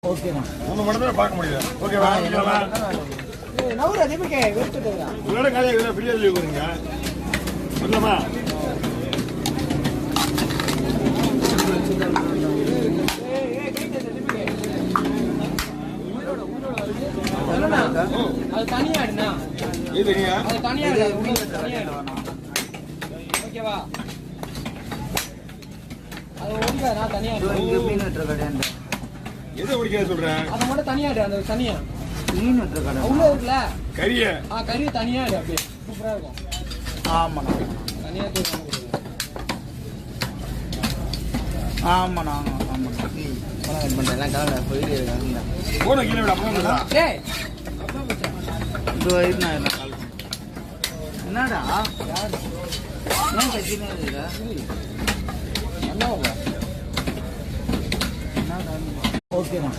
ஓகேண்ணா. உங்க மட்டும் தான் பார்க்க முடியல. ஓகேவா? நவுரு அதிபக்கே வெயிட்டுடா. உங்களோட காலையில ஃப்ரீயா லீவ் கொடுங்க. சொல்லமா? அது தனியா எடுனா. இது தனியா? அது தனியா எடு. ஓகேவா? அது ஓடிடா நான் தனியா எடு. இங்க மீன் வெட்டுற கடையாண்ட. எதை ஓடிக்க சொல்றேன்? அத மட்டும் தனியா எடு அந்த தனியா. மீன் வெட்டுற கடை. உள்ள இருக்குல? கறிய. கறி தனியா எடு அப்படியே. சூப்பரா இருக்கும். ஆமாண்ணா. தனியா தூக்கு. ஆமாண்ணா ஆமாண்ணா. பணம் கட் பண்ணுறேன் எல்லாம் கலங்க போயிட்டு இருக்காங்க. போன கீழே விட போனதா? டேய். அப்பா மச்சான். இந்த வயிறு நான் என்ன கால் என்னடா யாரு? ஏன் கட்டினே இருக்கா? அண்ணாவா? என்னடா ஓகேண்ணா.